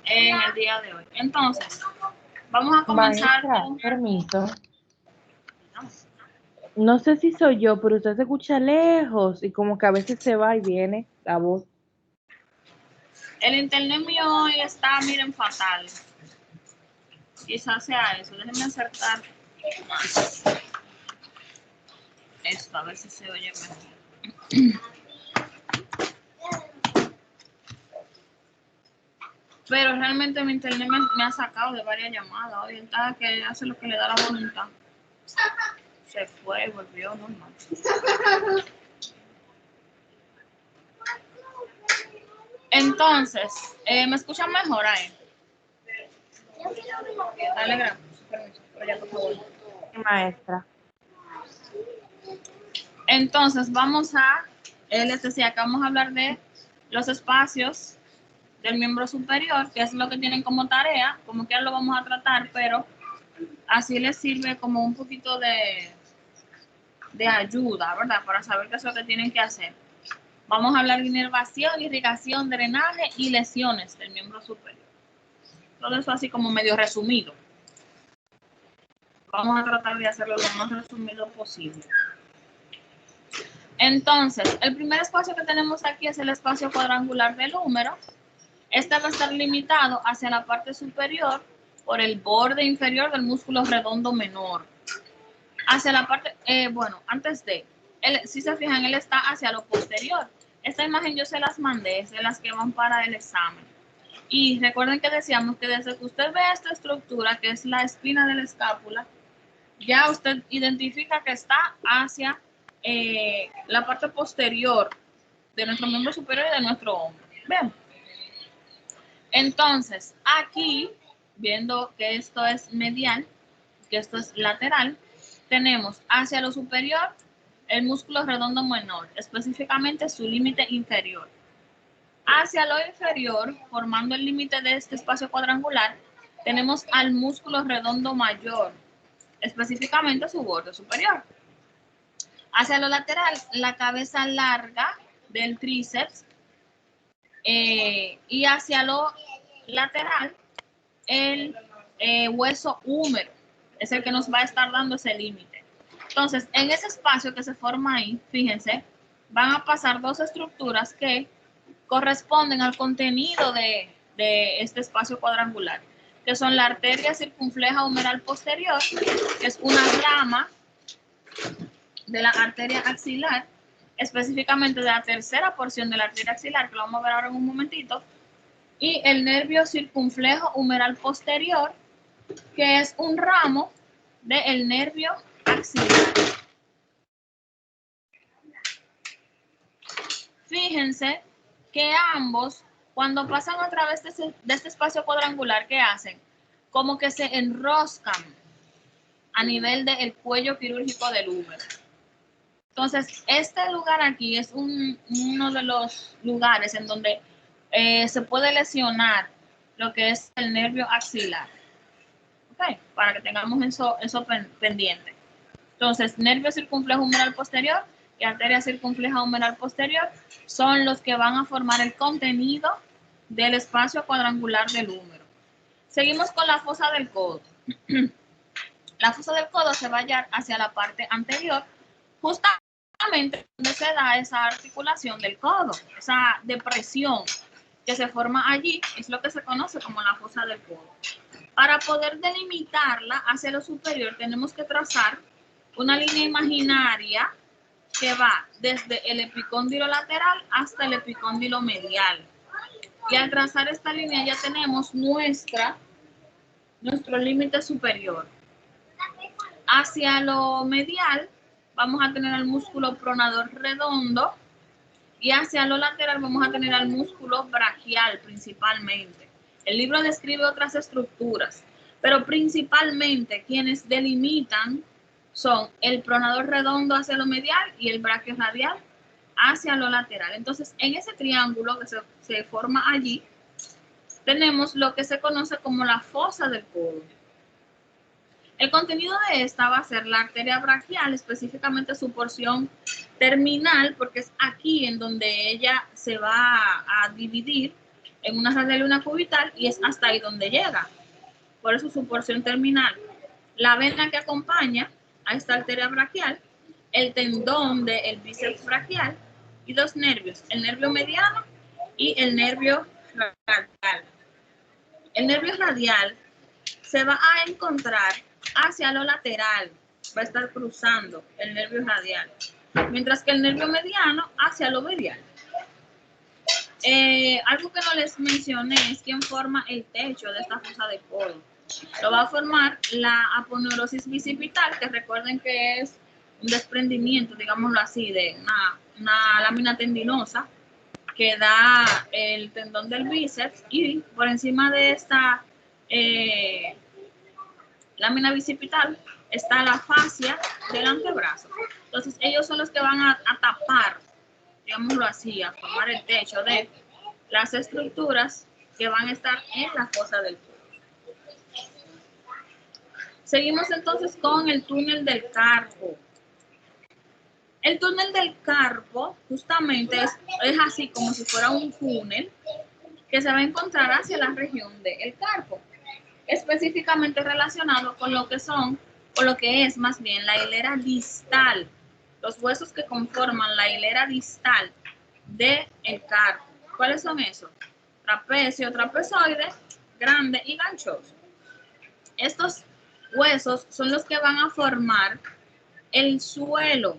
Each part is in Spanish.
en el día de hoy. Entonces, vamos a comenzar Maestra, con... permiso. No sé si soy yo, pero usted se escucha lejos y como que a veces se va y viene la voz. El internet mío hoy está, miren, fatal. Quizás sea eso. Déjenme acercar más esto, a ver si se oye mejor. Pero realmente mi internet me ha sacado de varias llamadas. Hoy está que hace lo que le da la voluntad. Se fue, volvió normal. Entonces, ¿me escuchan mejor ahí? Dale, gracias. Permiso, por allá, por favor. Sí, maestra. Entonces, vamos a, les decía que vamos a hablar de los espacios del miembro superior, que es lo que tienen como tarea, como que lo vamos a tratar, pero así les sirve como un poquito de ayuda, ¿verdad? Para saber qué es lo que tienen que hacer. Vamos a hablar de inervación, irrigación, drenaje y lesiones del miembro superior. Todo eso así como medio resumido. Vamos a tratar de hacerlo lo más resumido posible. Entonces, el primer espacio que tenemos aquí es el espacio cuadrangular del húmero. Este va a estar limitado hacia la parte superior por el borde inferior del músculo redondo menor. Hacia la parte, bueno, antes de, si se fijan, él está hacia lo posterior. Esta imagen yo se las mandé, es de las que van para el examen. Y recuerden que decíamos que desde que usted ve esta estructura, que es la espina de la escápula, ya usted identifica que está hacia la parte posterior de nuestro miembro superior y de nuestro hombro. Bien. Entonces, aquí, viendo que esto es medial, que esto es lateral, tenemos hacia lo superior el músculo redondo menor, específicamente su límite inferior. Hacia lo inferior, formando el límite de este espacio cuadrangular, tenemos al músculo redondo mayor, específicamente su borde superior. Hacia lo lateral, la cabeza larga del tríceps, y hacia lo lateral, el hueso húmero, es el que nos va a estar dando ese límite. Entonces, en ese espacio que se forma ahí, fíjense, van a pasar dos estructuras que corresponden al contenido de este espacio cuadrangular, que son la arteria circunfleja humeral posterior, que es una rama de la arteria axilar, específicamente de la tercera porción de la arteria axilar, que lo vamos a ver ahora en un momentito, y el nervio circunflejo humeral posterior, que es un ramo del nervio axilar. Fíjense que ambos, cuando pasan a través de este espacio cuadrangular, ¿qué hacen? Como que se enroscan a nivel del cuello quirúrgico del húmero. Entonces, este lugar aquí es uno de los lugares en donde se puede lesionar lo que es el nervio axilar. ¿Ok? Para que tengamos eso pendiente. Entonces, nervio circunflejo humeral posterior y arteria circunfleja humeral posterior son los que van a formar el contenido del espacio cuadrangular del húmero. Seguimos con la fosa del codo. La fosa del codo se va a hallar hacia la parte anterior, justamente donde se da esa articulación del codo, esa depresión que se forma allí, es lo que se conoce como la fosa del codo. Para poder delimitarla hacia lo superior, tenemos que trazar una línea imaginaria que va desde el epicóndilo lateral hasta el epicóndilo medial. Y al trazar esta línea ya tenemos nuestro límite superior. Hacia lo medial vamos a tener al músculo pronador redondo y hacia lo lateral vamos a tener al músculo braquial principalmente. El libro describe otras estructuras, pero principalmente quienes delimitan son el pronador redondo hacia lo medial y el braquio radial hacia lo lateral. Entonces, en ese triángulo que se forma allí, tenemos lo que se conoce como la fosa del codo. El contenido de esta va a ser la arteria braquial, específicamente su porción terminal, porque es aquí en donde ella se va a dividir en una radial y una cubital, y es hasta ahí donde llega. Por eso su porción terminal. La vena que acompaña a esta arteria braquial, el tendón del bíceps braquial y dos nervios, el nervio mediano y el nervio radial. El nervio radial se va a encontrar hacia lo lateral, va a estar cruzando el nervio radial, mientras que el nervio mediano hacia lo medial. Algo que no les mencioné es quién forma el techo de esta fosa de codo. Lo va a formar la aponeurosis bicipital, que recuerden que es un desprendimiento, digámoslo así, de una lámina tendinosa que da el tendón del bíceps, y por encima de esta lámina bicipital está la fascia del antebrazo. Entonces ellos son los que van a tapar, digámoslo así, a formar el techo de las estructuras que van a estar en la fosa del codo. Seguimos entonces con el túnel del carpo. El túnel del carpo justamente es así como si fuera un túnel que se va a encontrar hacia la región del carpo, específicamente relacionado con lo que son, o lo que es más bien la hilera distal, los huesos que conforman la hilera distal del carpo. ¿Cuáles son esos? Trapecio, trapezoide, grande y ganchoso. Estos huesos son los que van a formar el suelo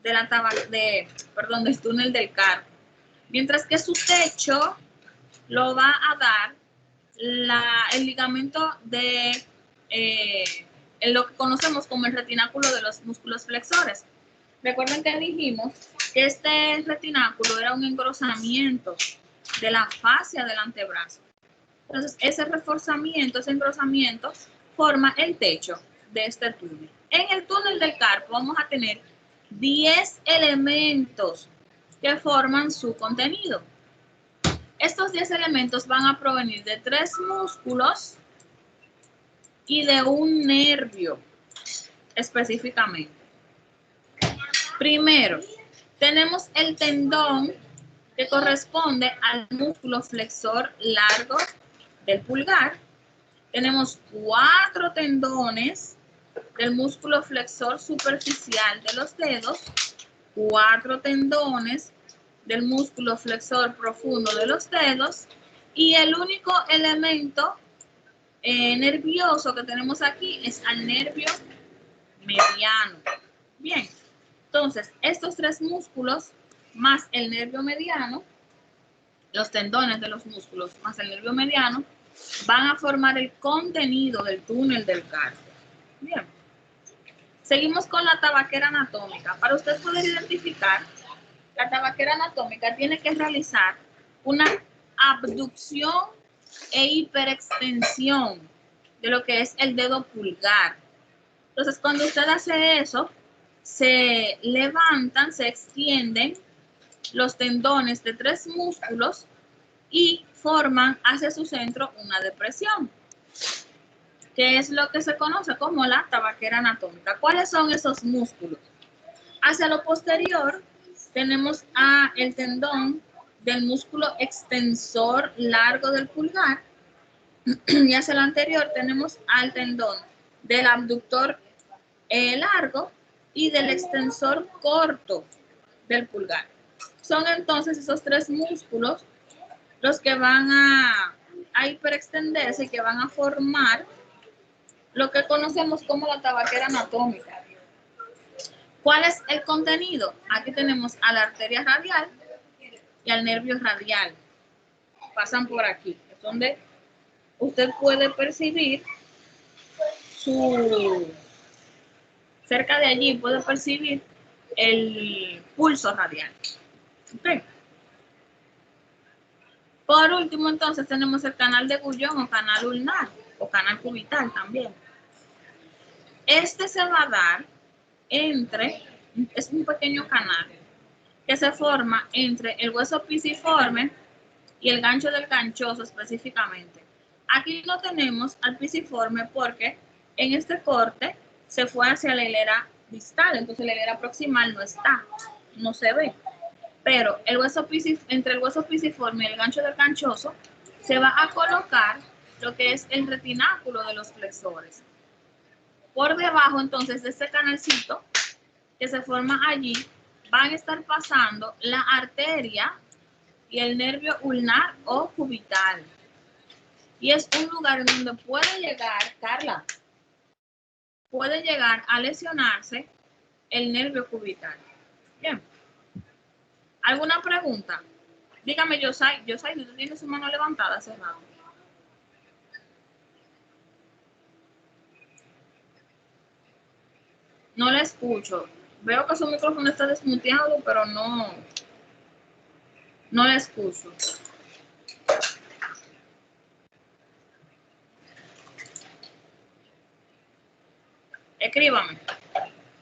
del túnel del carpo, mientras que su techo lo va a dar el ligamento de lo que conocemos como el retináculo de los músculos flexores. Recuerden que dijimos que este retináculo era un engrosamiento de la fascia del antebrazo. Entonces, ese reforzamiento, ese engrosamiento, forma el techo de este túnel. En el túnel del carpo vamos a tener 10 elementos que forman su contenido. Estos 10 elementos van a provenir de 3 músculos y de un nervio específicamente. Primero, tenemos el tendón que corresponde al músculo flexor largo del pulgar. Tenemos 4 tendones del músculo flexor superficial de los dedos, 4 tendones del músculo flexor profundo de los dedos, y el único elemento nervioso que tenemos aquí es al nervio mediano. Bien, entonces estos 3 músculos más el nervio mediano, los tendones de los músculos más el nervio mediano, van a formar el contenido del túnel del carpo. Bien. Seguimos con la tabaquera anatómica. Para usted poder identificar, la tabaquera anatómica tiene que realizar una abducción e hiperextensión de lo que es el dedo pulgar. Entonces, cuando usted hace eso, se levantan, se extienden los tendones de 3 músculos y forman hacia su centro una depresión, que es lo que se conoce como la tabaquera anatómica. ¿Cuáles son esos músculos? Hacia lo posterior tenemos el tendón del músculo extensor largo del pulgar, y hacia el anterior tenemos al tendón del abductor largo y del extensor corto del pulgar. Son entonces esos 3 músculos los que van a hiperextenderse y que van a formar lo que conocemos como la tabaquera anatómica. ¿Cuál es el contenido? Aquí tenemos a la arteria radial y al nervio radial. Pasan por aquí, es donde usted puede percibir cerca de allí puede percibir el pulso radial. ¿Okay? Por último, entonces, tenemos el canal de Gullón o canal ulnar o canal cubital también. Este se va a dar es un pequeño canal que se forma entre el hueso pisiforme y el gancho del ganchoso específicamente. Aquí no tenemos al pisiforme porque en este corte se fue hacia la hilera distal, entonces la hilera proximal no está, no se ve. Pero entre el hueso pisiforme y el gancho del ganchoso se va a colocar lo que es el retináculo de los flexores. Por debajo, entonces, de este canalcito que se forma allí, van a estar pasando la arteria y el nervio ulnar o cubital. Y es un lugar en donde puede llegar, Carla, puede llegar a lesionarse el nervio cubital. Bien. ¿Alguna pregunta? Dígame, Yosai, ¿usted tiene su mano levantada hace rato? No la escucho. Veo que su micrófono está desmuteado, pero no la escucho. Escríbame.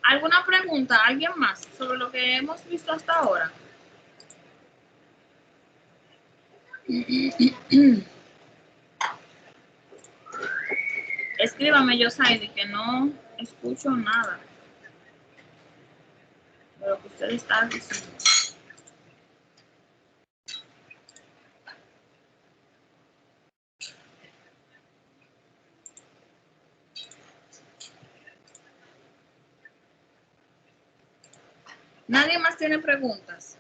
¿Alguna pregunta? ¿Alguien más sobre lo que hemos visto hasta ahora? Escríbame, Yosaidi, que no escucho nada de lo que usted está diciendo. ¿Nadie más tiene preguntas?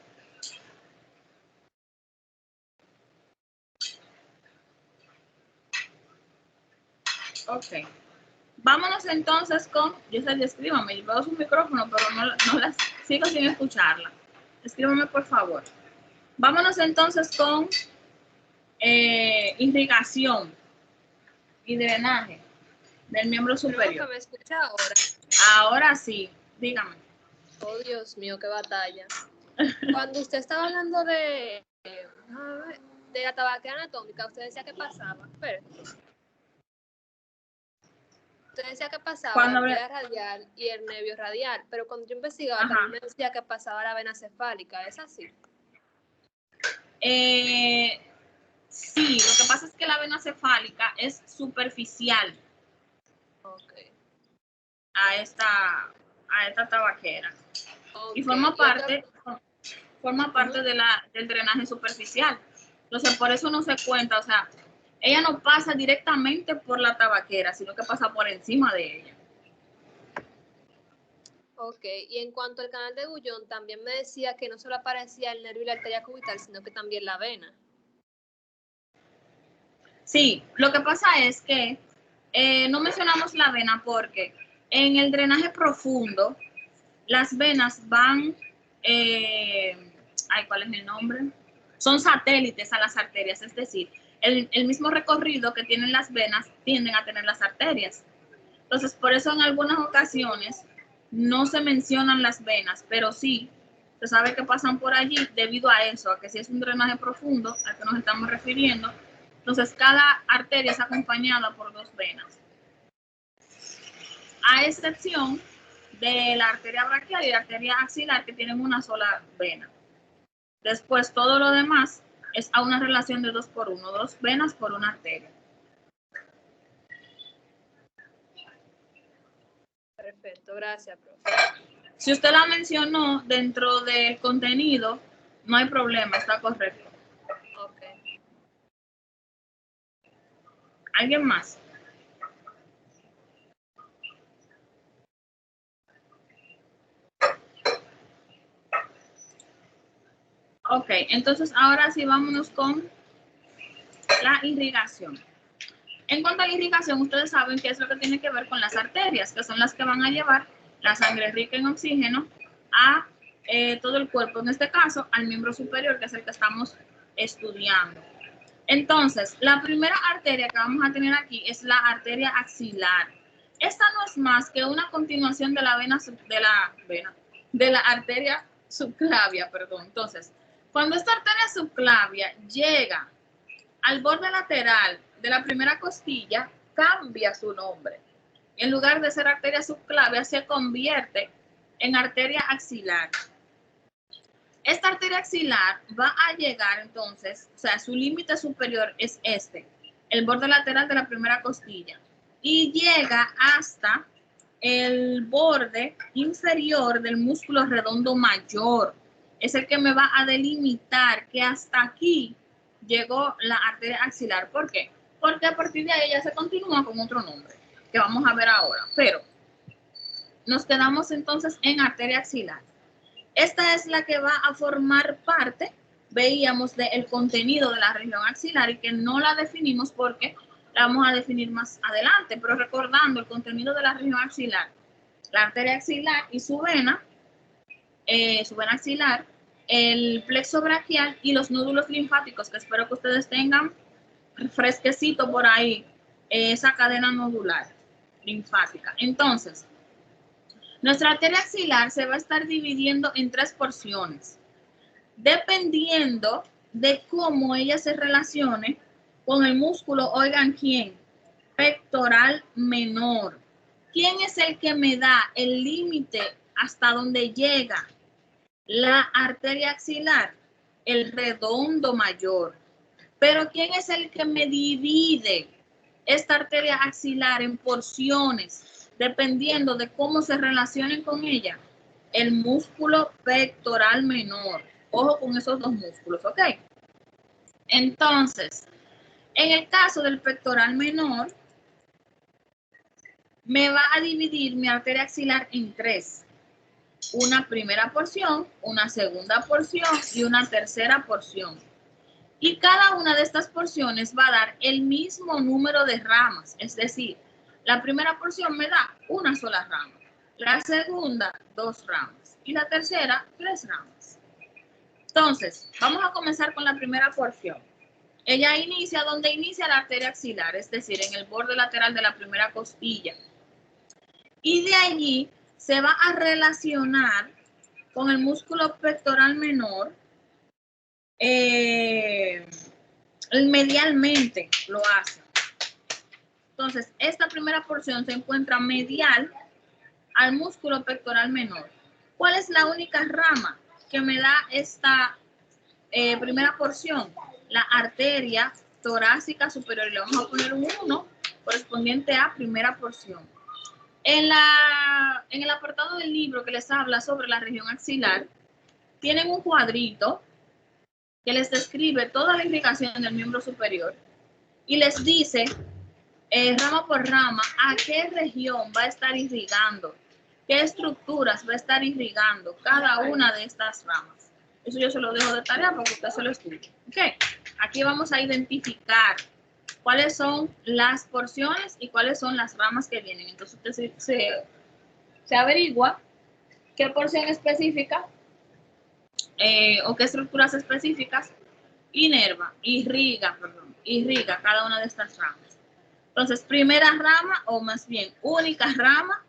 Ok. Vámonos entonces con, Yosaidi, escríbame. Yo veo su micrófono, pero no la sigo sin escucharla. Escríbame, por favor. Vámonos entonces con irrigación y drenaje del miembro superior. ¿No me escucha ahora? Ahora sí, dígame. Oh, Dios mío, qué batalla. Cuando usted estaba hablando de la tabaquera anatómica, usted decía que pasaba. Pero usted decía que pasaba la arteria radial y el nervio radial, pero cuando yo investigaba también me decía que pasaba la vena cefálica. ¿Es así? Sí, lo que pasa es que la vena cefálica es superficial. Okay. A esta tabaquera. Okay. Y forma parte del drenaje superficial. Entonces, por eso no se cuenta, o sea, ella no pasa directamente por la tabaquera, sino que pasa por encima de ella. Ok, y en cuanto al canal de Gullón, también me decía que no solo aparecía el nervio y la arteria cubital, sino que también la vena. Sí, lo que pasa es que no mencionamos la vena porque en el drenaje profundo las venas van, ¿cuál es el nombre? Son satélites a las arterias, es decir, el mismo recorrido que tienen las venas tienden a tener las arterias. Entonces, por eso en algunas ocasiones no se mencionan las venas, pero sí se sabe que pasan por allí debido a eso, a que si es un drenaje profundo al que nos estamos refiriendo, entonces cada arteria es acompañada por dos venas. A excepción de la arteria braquial y la arteria axilar, que tienen una sola vena. Después, todo lo demás es a una relación de 2 por 1, 2 venas por una arteria. Perfecto, gracias, profe. Si usted la mencionó dentro del contenido, no hay problema, está correcto. Ok. ¿Alguien más? Ok, entonces ahora sí vámonos con la irrigación. En cuanto a la irrigación, ustedes saben que es lo que tiene que ver con las arterias, que son las que van a llevar la sangre rica en oxígeno a todo el cuerpo, en este caso al miembro superior, que es el que estamos estudiando. Entonces, la primera arteria que vamos a tener aquí es la arteria axilar. Esta no es más que una continuación de la arteria subclavia, perdón. Entonces, cuando esta arteria subclavia llega al borde lateral de la primera costilla, cambia su nombre. En lugar de ser arteria subclavia, se convierte en arteria axilar. Esta arteria axilar va a llegar entonces, o sea, su límite superior es el borde lateral de la primera costilla, y llega hasta el borde inferior del músculo redondo mayor. es el que me va a delimitar que hasta aquí llegó la arteria axilar. ¿Por qué? Porque a partir de ahí ya se continúa con otro nombre, que vamos a ver ahora. Pero nos quedamos entonces en arteria axilar. Esta es la que va a formar parte, veíamos, del contenido de la región axilar y que no la definimos porque la vamos a definir más adelante. Pero recordando el contenido de la región axilar, la arteria axilar y su vena axilar, el plexo braquial y los nódulos linfáticos, que espero que ustedes tengan fresquecito por ahí, esa cadena nodular linfática. Entonces, nuestra arteria axilar se va a estar dividiendo en 3 porciones, dependiendo de cómo ella se relacione con el músculo, oigan, ¿quién? Pectoral menor. ¿Quién es el que me da el límite hasta donde llega la arteria axilar? El redondo mayor. Pero ¿quién es el que me divide esta arteria axilar en porciones, dependiendo de cómo se relacionen con ella? El músculo pectoral menor. Ojo con esos dos músculos, ¿ok? Entonces, en el caso del pectoral menor, me va a dividir mi arteria axilar en 3. Una primera porción, una segunda porción y una tercera porción. Y cada una de estas porciones va a dar el mismo número de ramas. Es decir, la primera porción me da una sola rama. La segunda, 2 ramas. Y la tercera, 3 ramas. Entonces, vamos a comenzar con la primera porción. Ella inicia donde inicia la arteria axilar, es decir, en el borde lateral de la primera costilla. Y de allí se va a relacionar con el pectoral menor, medialmente lo hace. Entonces, esta primera porción se encuentra medial al músculo pectoral menor. ¿Cuál es la única rama que me da esta primera porción? La arteria torácica superior. Le vamos a poner un 1 correspondiente a primera porción. En el apartado del libro que les habla sobre la región axilar, tienen un cuadrito que les describe toda la irrigación del miembro superior y les dice, rama por rama, a qué región va a estar irrigando, qué estructuras va a estar irrigando cada una de estas ramas. Eso yo se lo dejo de tarea para que usted se lo estudie. Okay. Aquí vamos a identificar cuáles son las porciones y cuáles son las ramas que vienen. Entonces usted se averigua qué porción específica o qué estructuras específicas irriga cada una de estas ramas. Entonces, primera rama, o más bien única rama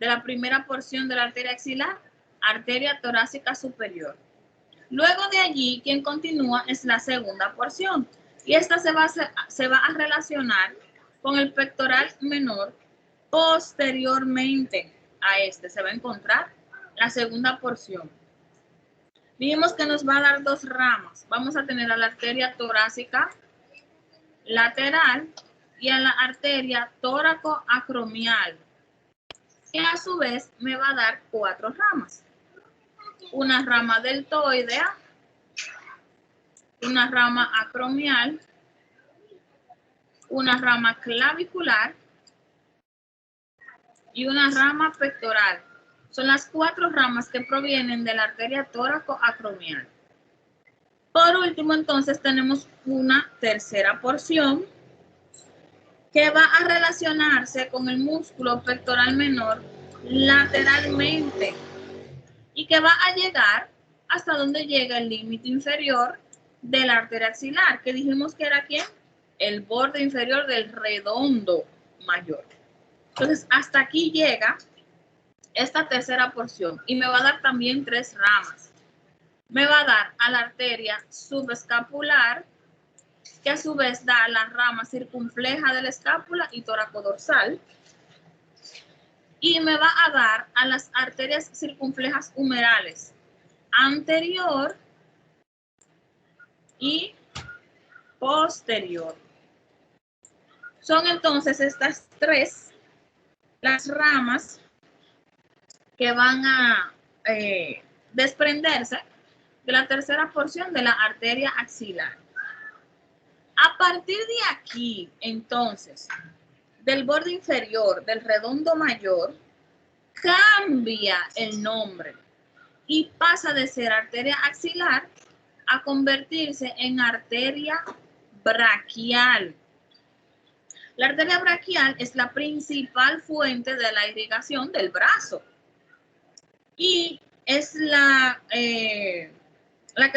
de la primera porción de la arteria axilar, arteria torácica superior. Luego de allí, quien continúa es la segunda porción. Y esta se va a relacionar con el pectoral menor. Posteriormente a este se va a encontrar la segunda porción. Vimos que nos va a dar 2 ramas. Vamos a tener a la arteria torácica lateral y a la arteria tóraco-acromial, que a su vez me va a dar 4 ramas. Una rama deltoidea, una rama acromial, una rama clavicular y una rama pectoral. Son las 4 ramas que provienen de la arteria tóraco-acromial. Por último, entonces, tenemos una tercera porción que va a relacionarse con el músculo pectoral menor lateralmente y que va a llegar hasta donde llega el límite inferior de la arteria axilar, que dijimos que era ¿quién? El borde inferior del redondo mayor. Entonces, hasta aquí llega esta tercera porción y me va a dar también 3 ramas. Me va a dar a la arteria subescapular, que a su vez da la rama circunfleja de la escápula y toracodorsal. Y me va a dar a las arterias circunflejas humerales anterior y posterior. Son entonces estas 3 las ramas que van a desprenderse de la tercera porción de la arteria axilar. A partir de aquí, entonces, del borde inferior del redondo mayor, cambia el nombre y pasa de ser arteria axilar a convertirse en arteria braquial. La arteria braquial es la principal fuente de la irrigación del brazo y es la que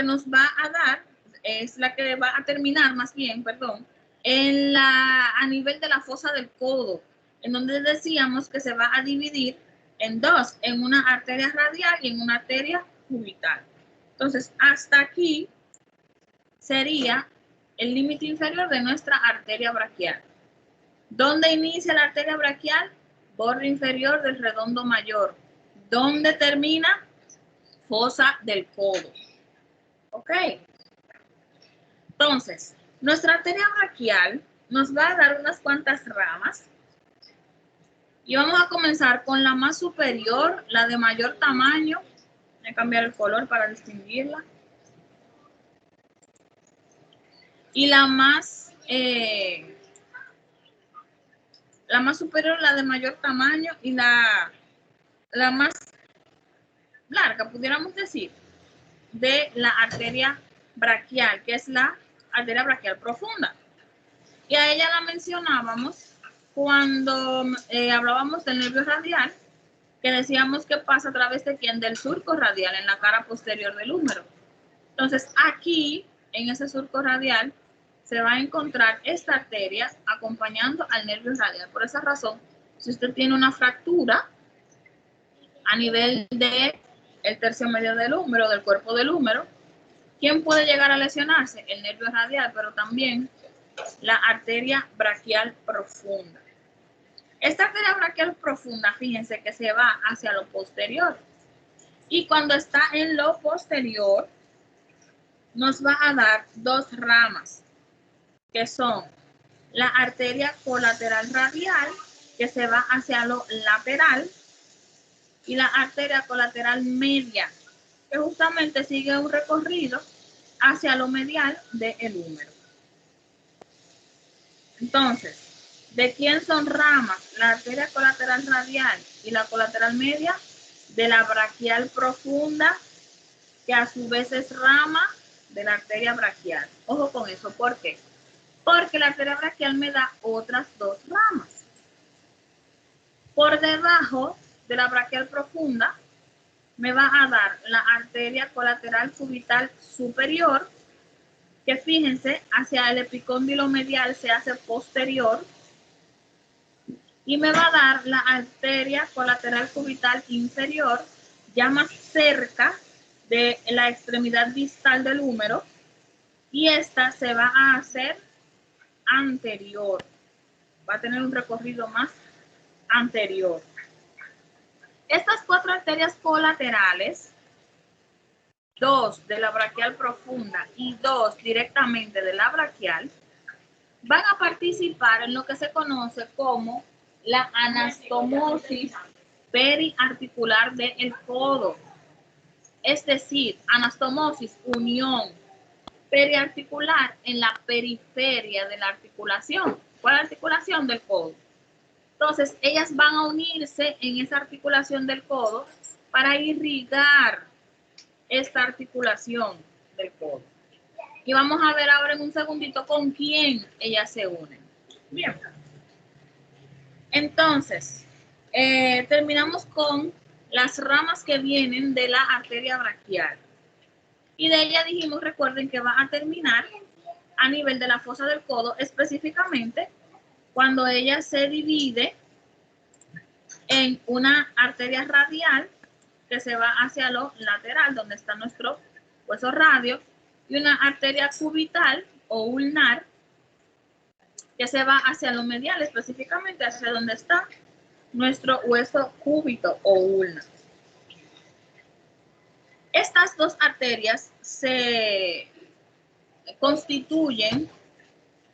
nos va a dar, es la que va a terminar más bien, perdón, a nivel de la fosa del codo, en donde decíamos que se va a dividir en dos, en una arteria radial y en una arteria cubital. Entonces, hasta aquí sería el límite inferior de nuestra arteria braquial. ¿Dónde inicia la arteria braquial? Borde inferior del redondo mayor. ¿Dónde termina? Fosa del codo. ¿Ok? Entonces, nuestra arteria braquial nos va a dar unas cuantas ramas. Y vamos a comenzar con la más superior, la de mayor tamaño. Voy a cambiar el color para distinguirla. Y la más superior, la de mayor tamaño, y la más larga, pudiéramos decir, de la arteria braquial, que es la arteria braquial profunda. Y a ella la mencionábamos cuando hablábamos del nervio radial, que decíamos que pasa a través de quién, del surco radial en la cara posterior del húmero. Entonces aquí, en ese surco radial, se va a encontrar esta arteria acompañando al nervio radial. Por esa razón, si usted tiene una fractura a nivel del tercio medio del húmero, del cuerpo del húmero, ¿quién puede llegar a lesionarse? El nervio radial, pero también la arteria braquial profunda. Esta arteria braquial profunda, fíjense que se va hacia lo posterior. Y cuando está en lo posterior, nos va a dar dos ramas, que son la arteria colateral radial, que se va hacia lo lateral, y la arteria colateral media, que justamente sigue un recorrido hacia lo medial del húmero. Entonces, ¿de quién son ramas? La arteria colateral radial y la colateral media, de la braquial profunda, que a su vez es rama de la arteria braquial. Ojo con eso, ¿por qué? Porque la arteria braquial me da otras dos ramas. Por debajo de la braquial profunda me va a dar la arteria colateral cubital superior, que fíjense, hacia el epicóndilo medial se hace posterior, y me va a dar la arteria colateral cubital inferior, ya más cerca de la extremidad distal del húmero, y esta se va a hacer anterior, va a tener un recorrido más anterior. Estas cuatro arterias colaterales, dos de la braquial profunda y dos directamente de la braquial, van a participar en lo que se conoce como la anastomosis periarticular del codo. Es decir, anastomosis, unión, periarticular en la periferia de la articulación. ¿Cuál articulación? Del codo. Entonces, ellas van a unirse en esa articulación del codo para irrigar esta articulación del codo. Y vamos a ver ahora en un segundito con quién ellas se unen. Bien. Entonces, terminamos con las ramas que vienen de la arteria braquial. Y de ella dijimos, recuerden que va a terminar a nivel de la fosa del codo, específicamente cuando ella se divide en una arteria radial que se va hacia lo lateral, donde está nuestro hueso radio, y una arteria cubital o ulnar que se va hacia lo medial, específicamente hacia donde está nuestro hueso cúbito o ulna. Estas dos arterias se constituyen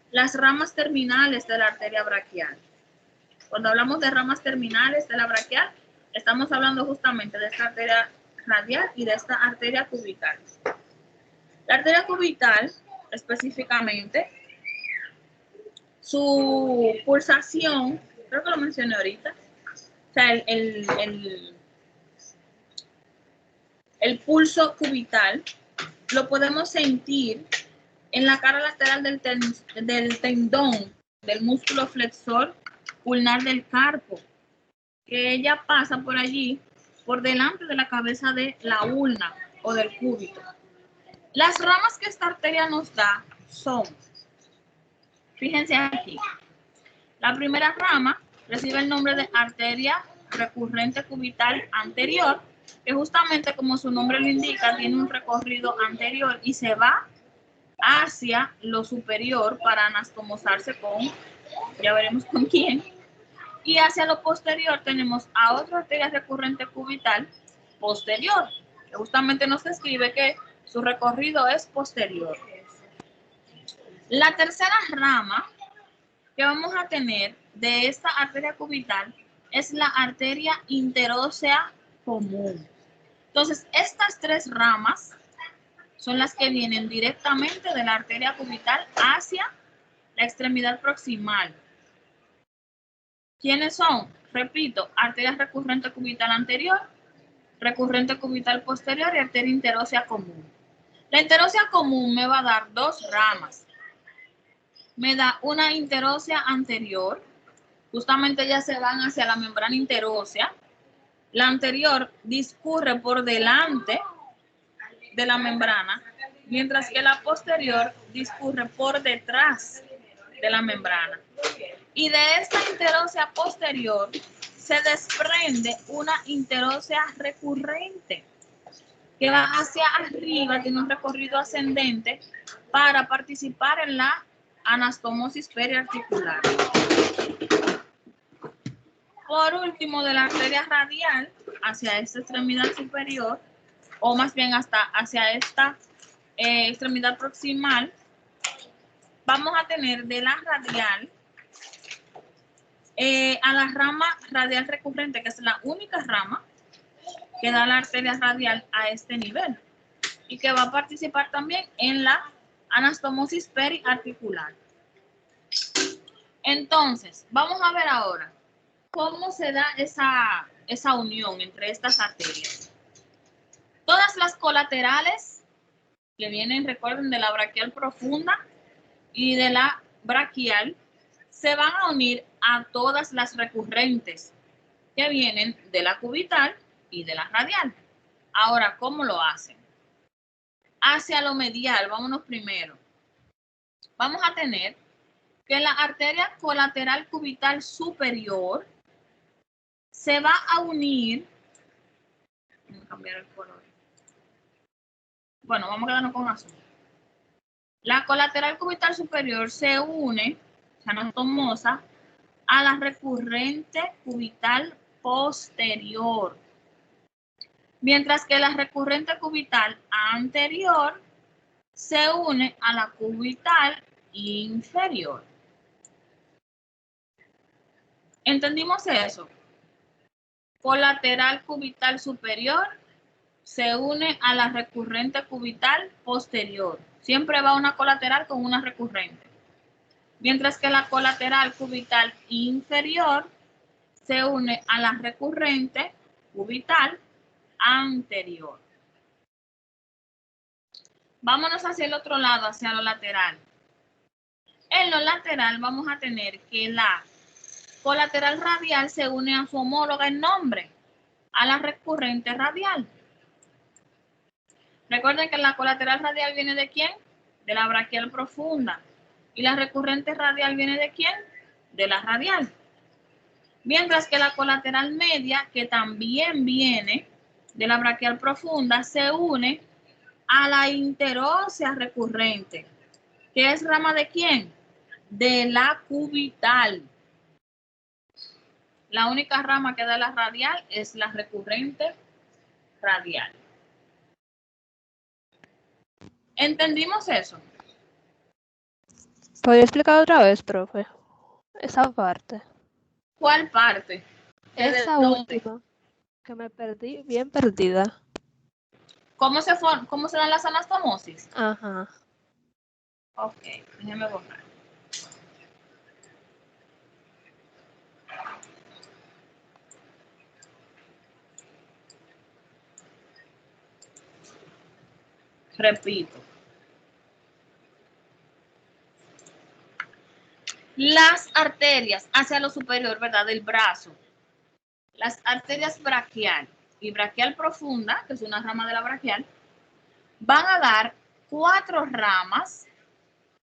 las ramas terminales de la arteria braquial. Cuando hablamos de ramas terminales de la braquial, estamos hablando justamente de esta arteria radial y de esta arteria cubital. La arteria cubital, específicamente, su pulsación, creo que lo mencioné ahorita, o sea, el pulso cubital lo podemos sentir en la cara lateral del tendón, del músculo flexor ulnar del carpo, que ella pasa por allí, por delante de la cabeza de la ulna o del cúbito. Las ramas que esta arteria nos da son, fíjense aquí, la primera rama recibe el nombre de arteria recurrente cubital anterior, que justamente como su nombre lo indica, tiene un recorrido anterior y se va hacia lo superior para anastomosarse con, ya veremos con quién, y hacia lo posterior tenemos a otra arteria recurrente cubital posterior, que justamente nos describe que su recorrido es posterior. La tercera rama que vamos a tener de esta arteria cubital es la arteria interósea común. Entonces, estas tres ramas son las que vienen directamente de la arteria cubital hacia la extremidad proximal. ¿Quiénes son? Repito, arteria recurrente cubital anterior, recurrente cubital posterior y arteria interósea común. La interósea común me va a dar dos ramas. Me da una interósea anterior, justamente ellas se van hacia la membrana interósea. La anterior discurre por delante de la membrana, mientras que la posterior discurre por detrás de la membrana. Y de esta interósea posterior se desprende una interósea recurrente que va hacia arriba, tiene un recorrido ascendente para participar en la anastomosis periarticular. Por último, de la arteria radial hacia esta extremidad superior, o más bien hasta hacia esta extremidad proximal, vamos a tener de la radial a la rama radial recurrente, que es la única rama que da la arteria radial a este nivel y que va a participar también en la anastomosis periarticular. Entonces, vamos a ver ahora cómo se da esa unión entre estas arterias. Todas las colaterales que vienen, recuerden, de la braquial profunda y de la braquial, se van a unir a todas las recurrentes que vienen de la cubital y de la radial. Ahora, ¿cómo lo hacen? Hacia lo medial, vámonos primero. Vamos a tener que la arteria colateral cubital superior se va a unir. Vamos a cambiar el color. Bueno, vamos a quedarnos con azul. La colateral cubital superior se une, se anastomosa, a la recurrente cubital posterior, mientras que la recurrente cubital anterior se une a la cubital inferior. ¿Entendimos eso? Colateral cubital superior se une a la recurrente cubital posterior. Siempre va una colateral con una recurrente. Mientras que la colateral cubital inferior se une a la recurrente cubital anterior. Vámonos hacia el otro lado, hacia lo lateral. En lo lateral vamos a tener que la colateral radial se une a su homóloga en nombre, a la recurrente radial. Recuerden que la colateral radial viene ¿de quién? De la braquial profunda. ¿Y la recurrente radial viene de quién? De la radial. Mientras que la colateral media, que también viene de la braquial profunda, se une a la interósea recurrente, que es rama ¿de quién? De la cubital. La única rama que da la radial es la recurrente radial. ¿Entendimos eso? ¿Podría explicar otra vez, profe? Esa parte. ¿Cuál parte? Esa última, que me perdí, bien perdida. cómo se dan las anastomosis? Ajá. Ok, déjeme borrar. Repito. Las arterias hacia lo superior, ¿verdad? Del brazo. Las arterias braquial y braquial profunda, que es una rama de la braquial, van a dar 4 ramas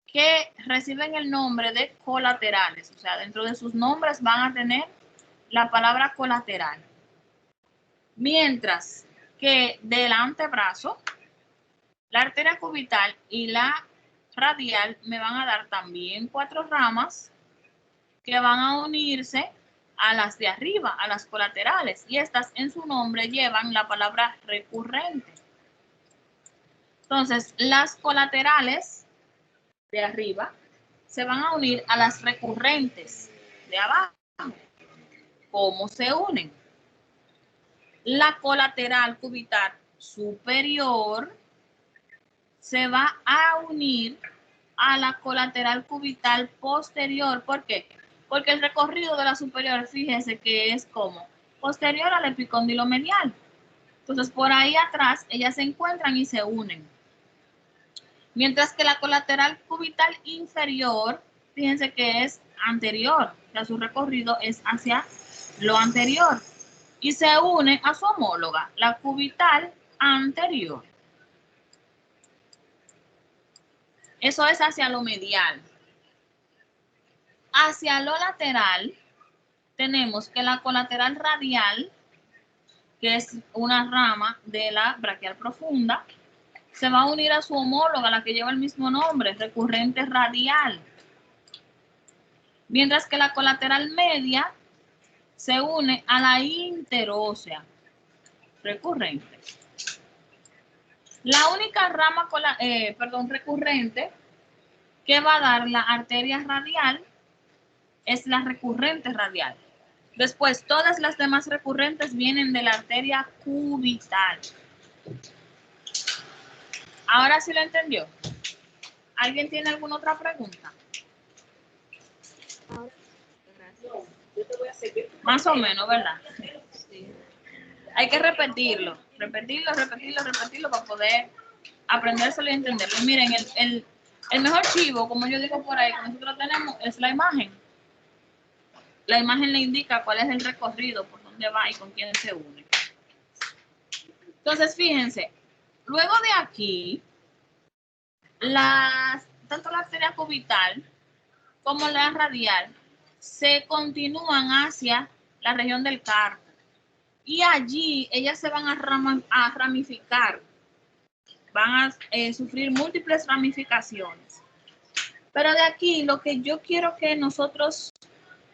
que reciben el nombre de colaterales. O sea, dentro de sus nombres van a tener la palabra colateral. Mientras que del antebrazo, la arteria cubital y la radial me van a dar también 4 ramas que van a unirse a las de arriba, a las colaterales. Y estas en su nombre llevan la palabra recurrente. Entonces, las colaterales de arriba se van a unir a las recurrentes de abajo. ¿Cómo se unen? La colateral cubital superior se va a unir a la colateral cubital posterior. ¿Por qué? Porque el recorrido de la superior, fíjese que es como posterior al epicóndilo medial. Entonces, por ahí atrás, ellas se encuentran y se unen. Mientras que la colateral cubital inferior, fíjense que es anterior, o sea, su recorrido es hacia lo anterior y se une a su homóloga, la cubital anterior. Eso es hacia lo medial. Hacia lo lateral, tenemos que la colateral radial, que es una rama de la braquial profunda, se va a unir a su homóloga, la que lleva el mismo nombre, recurrente radial. Mientras que la colateral media se une a la interósea, recurrente. La única rama recurrente que va a dar la arteria radial es la recurrente radial. Después, todas las demás recurrentes vienen de la arteria cubital. Ahora sí lo entendió. ¿Alguien tiene alguna otra pregunta? Más o menos, ¿verdad? Sí. Hay que repetirlo para poder aprendérselo y entenderlo. Y miren, el mejor chivo, como yo digo por ahí, que nosotros tenemos, es la imagen. La imagen le indica cuál es el recorrido, por dónde va y con quién se une. Entonces, fíjense, luego de aquí, tanto la arteria cubital como la radial se continúan hacia la región del carpo. Y allí ellas se van a ramificar, van a sufrir múltiples ramificaciones. Pero de aquí lo que yo quiero que nosotros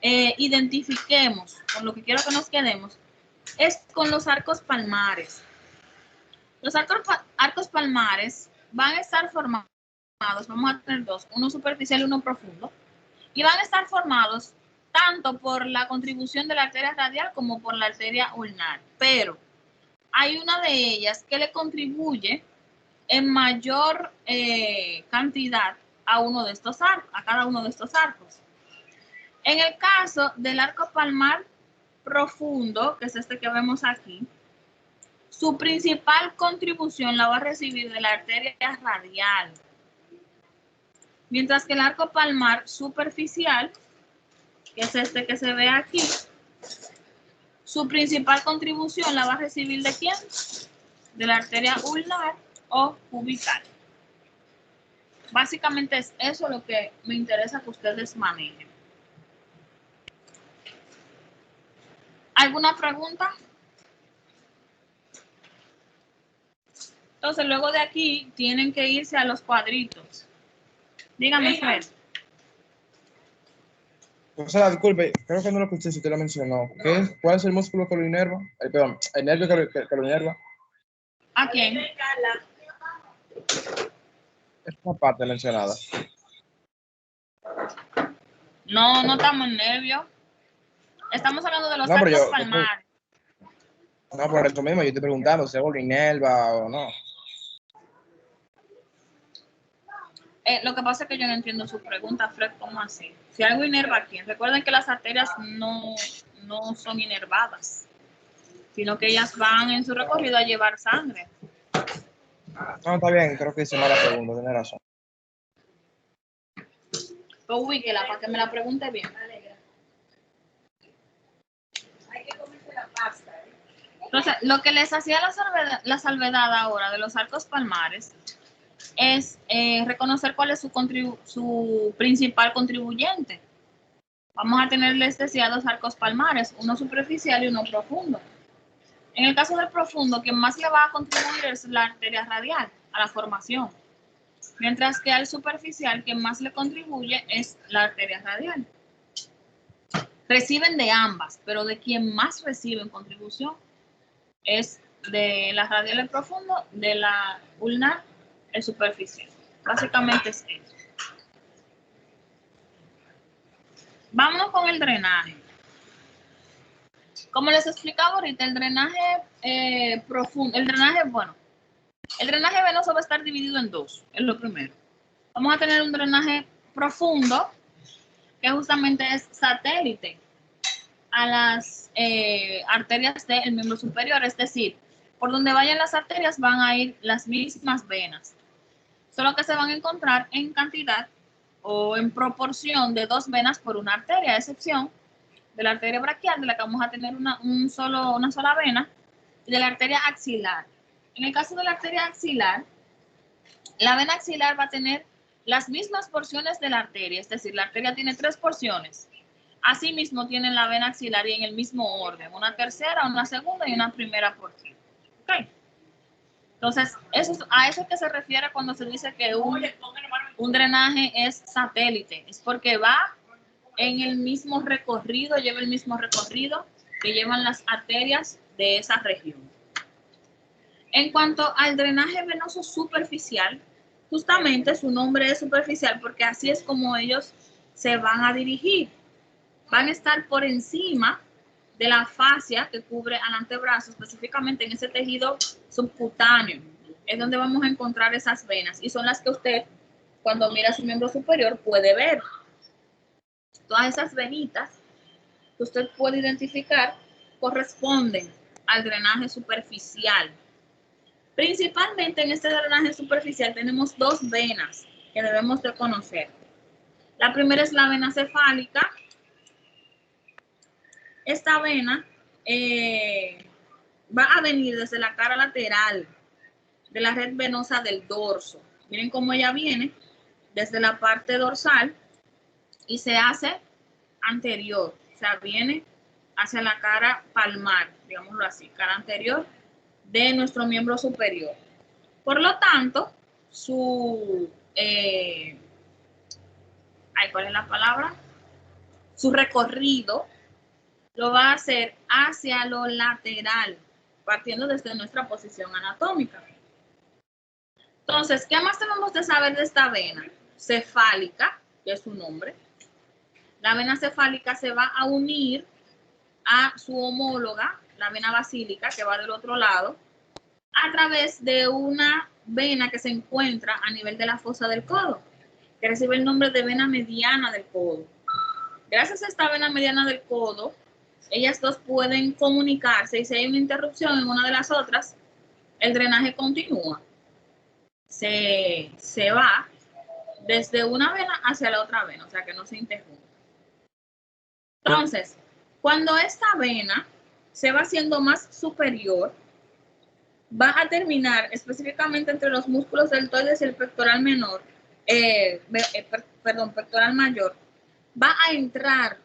identifiquemos, con lo que quiero que nos quedemos, es con los arcos palmares. Los arcos palmares van a estar formados, vamos a tener 2, uno superficial y uno profundo, y van a estar formados tanto por la contribución de la arteria radial como por la arteria ulnar, pero hay una de ellas que le contribuye en mayor cantidad a cada uno de estos arcos. En el caso del arco palmar profundo, que es este que vemos aquí, su principal contribución la va a recibir de la arteria radial, mientras que el arco palmar superficial, que es este que se ve aquí, su principal contribución la va a recibir ¿de quién? De la arteria ulnar o cubital. Básicamente es eso lo que me interesa que ustedes manejen. ¿Alguna pregunta? Entonces, luego de aquí, tienen que irse a los cuadritos. Dígame, Fred. O sea, disculpe, creo que no lo escuché si usted lo mencionó. ¿Cuál es el músculo que lo inerva? Perdón, el nervio que lo inerva. ¿A quién? Esta parte mencionada. No estamos en nervio. Estamos hablando de los arcos palmares. No, por eso mismo, yo estoy preguntando si algo lo inerva o no. Lo que pasa es que yo no entiendo su pregunta, Fred, ¿cómo así? Si algo inerva, ¿a quién? Recuerden que las arterias no son inervadas, sino que ellas van en su recorrido a llevar sangre. No, está bien, creo que hice mala pregunta, tiene razón. Pues ubíquela para que me la pregunte bien. Entonces, lo que les hacía la salvedad ahora de los arcos palmares es reconocer cuál es su principal contribuyente. Vamos a tener, les decía, dos arcos palmares, uno superficial y uno profundo. En el caso del profundo, quien más le va a contribuir es la arteria radial a la formación, mientras que al superficial, quien más le contribuye es la arteria radial. Reciben de ambas, pero de quien más recibe en contribución es de la radial el profundo, de la ulnar el superficial. Básicamente es eso. Vámonos con el drenaje. Como les explicaba ahorita, el drenaje profundo, el drenaje venoso va a estar dividido en dos, es lo primero. Vamos a tener un drenaje profundo, que justamente es satélite a las arterias del miembro superior, es decir, por donde vayan las arterias van a ir las mismas venas, solo que se van a encontrar en cantidad o en proporción de 2 venas por una arteria, a excepción de la arteria braquial, de la que vamos a tener una sola vena, y de la arteria axilar. En el caso de la arteria axilar, la vena axilar va a tener las mismas porciones de la arteria, es decir, la arteria tiene 3 porciones. Asimismo, tienen la vena axilar y en el mismo orden, una tercera, una segunda y una primera porción. Okay. Entonces, a eso es que se refiere cuando se dice que un drenaje es satélite, es porque va en el mismo recorrido, lleva el mismo recorrido que llevan las arterias de esa región. En cuanto al drenaje venoso superficial, justamente su nombre es superficial porque así es como ellos se van a dirigir. Van a estar por encima de la fascia que cubre al antebrazo, específicamente en ese tejido subcutáneo. Es donde vamos a encontrar esas venas y son las que usted, cuando mira su miembro superior, puede ver. Todas esas venitas que usted puede identificar corresponden al drenaje superficial. Principalmente en este drenaje superficial tenemos 2 venas que debemos de conocer. La primera es la vena cefálica. Esta vena va a venir desde la cara lateral de la red venosa del dorso. Miren cómo ella viene desde la parte dorsal y se hace anterior, o sea, viene hacia la cara palmar, digámoslo así, cara anterior de nuestro miembro superior. Por lo tanto, ¿cuál es la palabra? Su recorrido lo va a hacer hacia lo lateral, partiendo desde nuestra posición anatómica. Entonces, ¿qué más tenemos de saber de esta vena? Cefálica, que es su nombre. La vena cefálica se va a unir a su homóloga, la vena basílica, que va del otro lado, a través de una vena que se encuentra a nivel de la fosa del codo, que recibe el nombre de vena mediana del codo. Gracias a esta vena mediana del codo, ellas dos pueden comunicarse y si hay una interrupción en una de las otras, el drenaje continúa. Se va desde una vena hacia la otra vena, o sea que no se interrumpe. Entonces, cuando esta vena se va haciendo más superior, va a terminar específicamente entre los músculos deltoides y el pectoral menor, pectoral mayor, va a entrar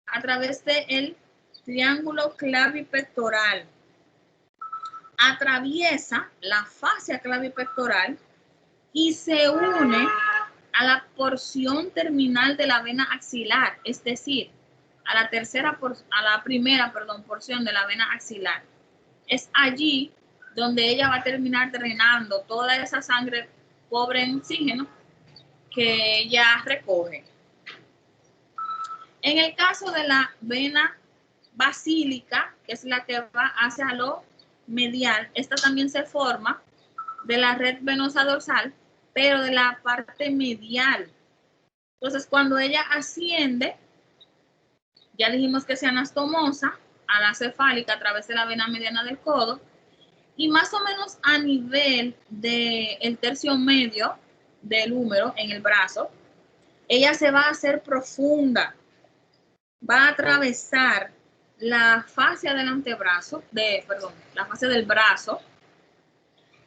a través del triángulo clavipectoral, atraviesa la fascia clavipectoral y se une a la porción terminal de la vena axilar, es decir, a la primera porción de la vena axilar. Es allí donde ella va a terminar drenando toda esa sangre pobre en oxígeno que ella recoge. En el caso de la vena basílica, que es la que va hacia lo medial, esta también se forma de la red venosa dorsal pero de la parte medial. Entonces, cuando ella asciende, ya dijimos que es anastomosa a la cefálica a través de la vena mediana del codo, y más o menos a nivel del tercio medio del húmero en el brazo, ella se va a hacer profunda, va a atravesar la fascia del antebrazo, la fascia del brazo,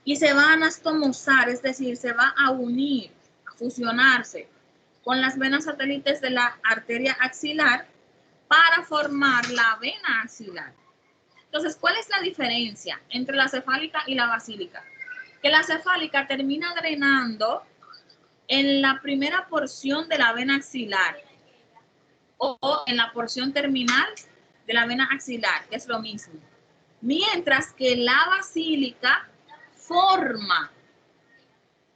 y se va a anastomosar, es decir, se va a unir, a fusionarse con las venas satélites de la arteria axilar para formar la vena axilar. Entonces, ¿cuál es la diferencia entre la cefálica y la basílica? Que la cefálica termina drenando en la primera porción de la vena axilar o en la porción terminal de la vena axilar, que es lo mismo. Mientras que la basílica forma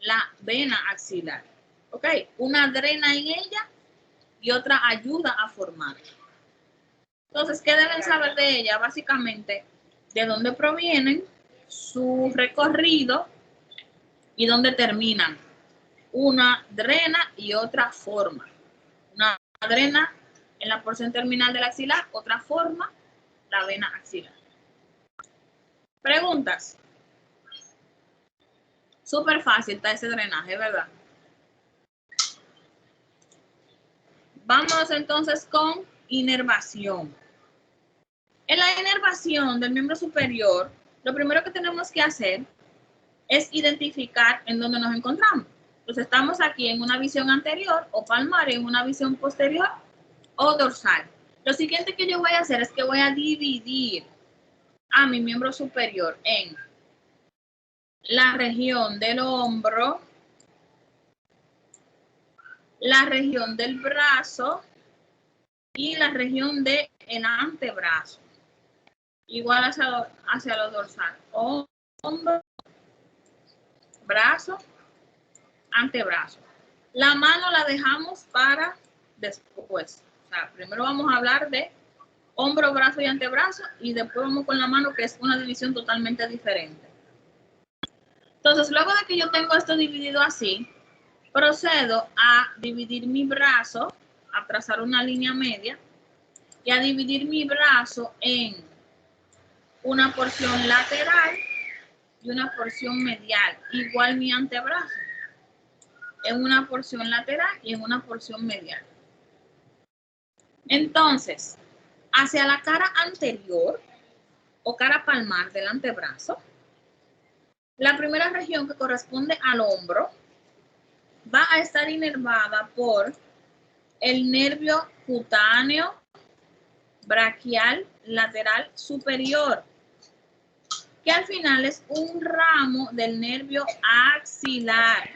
la vena axilar. ¿Ok? Una drena en ella y otra ayuda a formar. Entonces, ¿qué deben saber de ella? Básicamente, de dónde provienen, su recorrido y dónde terminan. Una drena y otra forma. Una drena en la porción terminal del axilar, otra forma la vena axilar. Preguntas. Súper fácil está ese drenaje, ¿verdad? Vamos entonces con inervación. En la inervación del miembro superior, lo primero que tenemos que hacer es identificar en dónde nos encontramos. Entonces estamos aquí en una visión anterior o palmar, en una visión posterior o dorsal. Lo siguiente que yo voy a hacer es que voy a dividir a mi miembro superior en la región del hombro, la región del brazo y la región del antebrazo. Igual hacia lo dorsal. Hombro, brazo, antebrazo. La mano la dejamos para después. O sea, primero vamos a hablar de hombro, brazo y antebrazo y después vamos con la mano, que es una división totalmente diferente. Entonces, luego de que yo tengo esto dividido así, procedo a dividir mi brazo, a trazar una línea media y a dividir mi brazo en una porción lateral y una porción medial. Igual mi antebrazo, en una porción lateral y en una porción medial. Entonces, hacia la cara anterior o cara palmar del antebrazo, la primera región que corresponde al hombro va a estar inervada por el nervio cutáneo braquial lateral superior, que al final es un ramo del nervio axilar.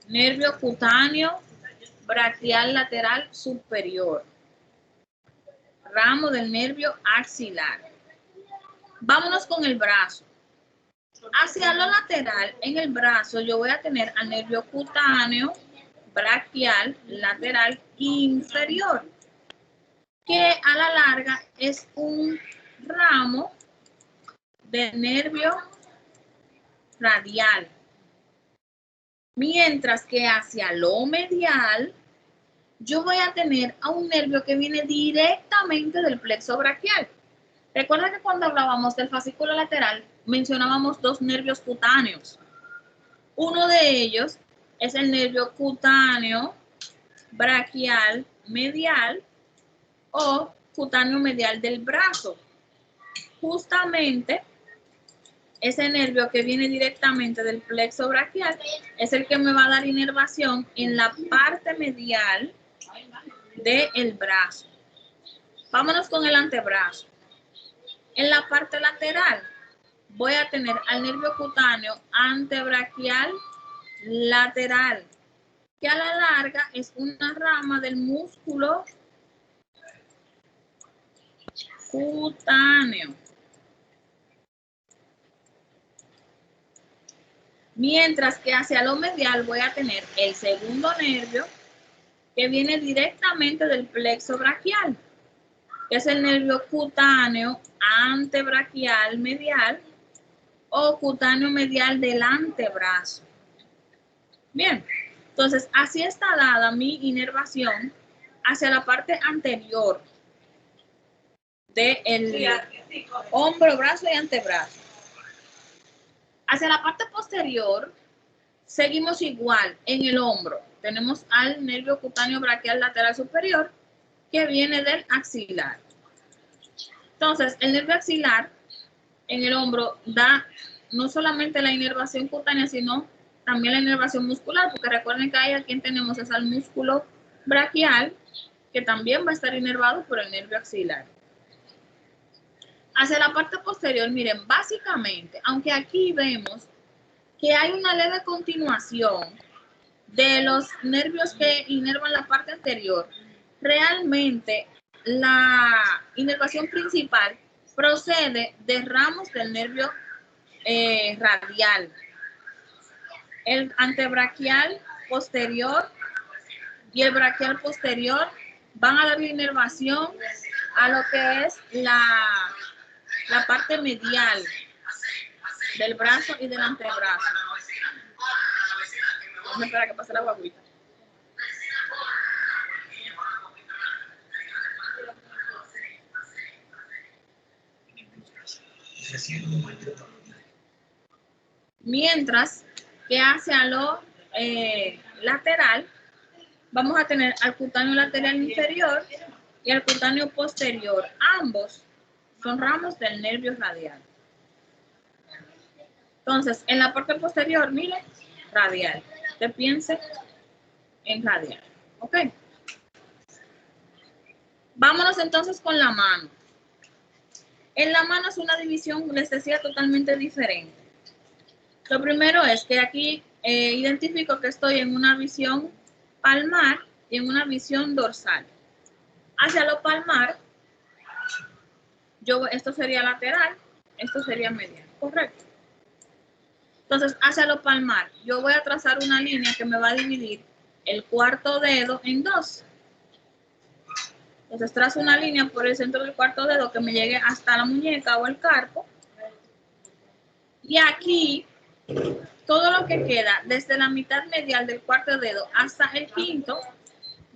Nervio cutáneo braquial lateral superior. Ramo del nervio axilar. Vámonos con el brazo. Hacia lo lateral, en el brazo, yo voy a tener al nervio cutáneo braquial lateral inferior, que a la larga es un ramo del nervio radial. Mientras que hacia lo medial, yo voy a tener a un nervio que viene directamente del plexo braquial. Recuerda que cuando hablábamos del fascículo lateral, mencionábamos dos nervios cutáneos. Uno de ellos es el nervio cutáneo braquial medial o cutáneo medial del brazo. Justamente ese nervio que viene directamente del plexo braquial es el que me va a dar inervación en la parte medial del brazo. Vámonos con el antebrazo. En la parte lateral voy a tener al nervio cutáneo antebraquial lateral, que a la larga es una rama del músculo cutáneo. Mientras que hacia lo medial voy a tener el segundo nervio que viene directamente del plexo braquial, que es el nervio cutáneo antebraquial medial o cutáneo medial del antebrazo. Bien, entonces así está dada mi inervación hacia la parte anterior del hombro, brazo y antebrazo. Hacia la parte posterior, seguimos igual en el hombro. Tenemos al nervio cutáneo braquial lateral superior que viene del axilar. Entonces, el nervio axilar en el hombro da no solamente la inervación cutánea, sino también la inervación muscular, porque recuerden que ahí a quien tenemos es al músculo braquial, que también va a estar inervado por el nervio axilar. Hacia la parte posterior, miren, básicamente, aunque aquí vemos que hay una leve continuación de los nervios que inervan la parte anterior, realmente la inervación principal procede de ramos del nervio radial. El antebraquial posterior y el braquial posterior van a dar inervación a lo que es la parte medial del brazo y del antebrazo. Vamos a esperar a que pase la guaguita. Mientras que hacia lo lateral vamos a tener al cutáneo lateral inferior y al cutáneo posterior. Ambos son ramos del nervio radial. Entonces, en la parte posterior, mire, radial. Usted piense en radial. ¿Ok? Vámonos entonces con la mano. En la mano es una división, les decía, totalmente diferente. Lo primero es que aquí identifico que estoy en una visión palmar y en una visión dorsal. Hacia lo palmar, esto sería lateral, esto sería medial, ¿correcto? Entonces, hacia lo palmar, yo voy a trazar una línea que me va a dividir el cuarto dedo en dos. Entonces, trazo una línea por el centro del cuarto dedo que me llegue hasta la muñeca o el carpo. Y aquí, todo lo que queda desde la mitad medial del cuarto dedo hasta el quinto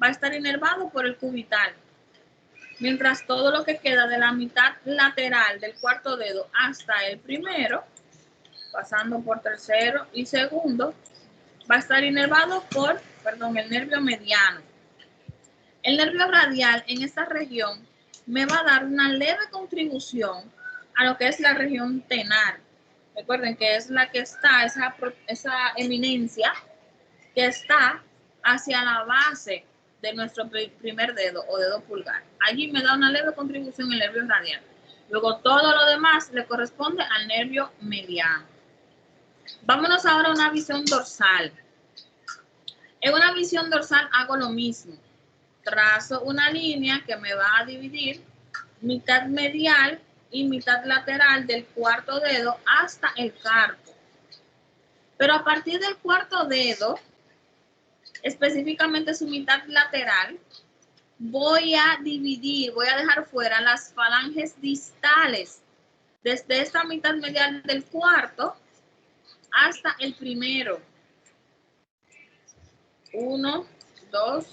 va a estar inervado por el cubital. Mientras todo lo que queda de la mitad lateral del cuarto dedo hasta el primero, pasando por tercero y segundo, va a estar inervado por, el nervio mediano. El nervio radial en esta región me va a dar una leve contribución a lo que es la región tenar. Recuerden que es la que está, esa eminencia que está hacia la base de nuestro primer dedo o dedo pulgar. Allí me da una leve contribución el nervio radial. Luego todo lo demás le corresponde al nervio mediano. Vámonos ahora a una visión dorsal. En una visión dorsal hago lo mismo. Trazo una línea que me va a dividir mitad medial y mitad lateral del cuarto dedo hasta el carpo. Pero a partir del cuarto dedo, específicamente su mitad lateral, voy a dejar fuera las falanges distales desde esta mitad medial del cuarto hasta el primero. 1, 2,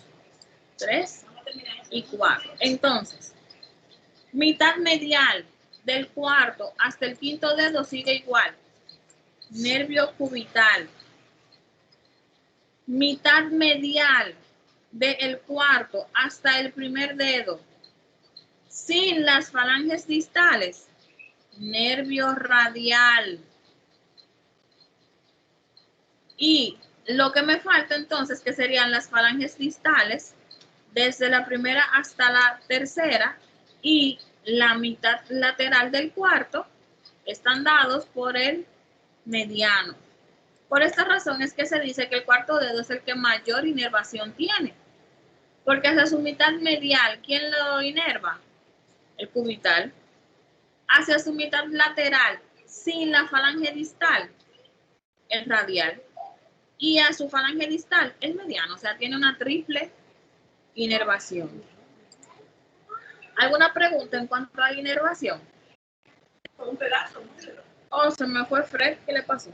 3 y 4. Entonces, mitad medial del cuarto hasta el quinto dedo sigue igual. Nervio cubital. Mitad medial del cuarto hasta el primer dedo, sin las falanges distales, nervio radial. Y lo que me falta entonces, que serían las falanges distales, desde la primera hasta la tercera, y la mitad lateral del cuarto, están dados por el mediano. Por esta razón es que se dice que el cuarto dedo es el que mayor inervación tiene. Porque hacia su mitad medial, ¿quién lo inerva? El cubital. Hacia su mitad lateral, sin la falange distal, el radial. Y a su falange distal, el mediano. O sea, tiene una triple inervación. ¿Alguna pregunta en cuanto a inervación? Un pedazo. Oh, se me fue Fred. ¿Qué le pasó?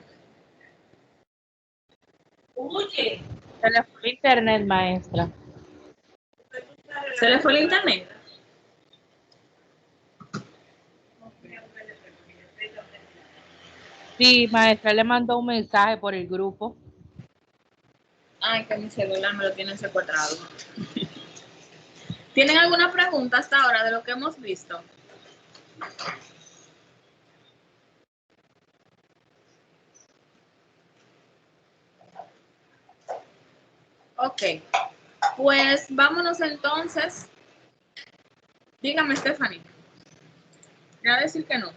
Se le fue el internet, maestra. ¿Se le fue el internet? Sí, maestra le mandó un mensaje por el grupo. Ay, que mi celular me lo tienen secuestrado. ¿Tienen alguna pregunta hasta ahora de lo que hemos visto? Ok, pues vámonos entonces. Dígame, Stephanie. Voy a decir que no.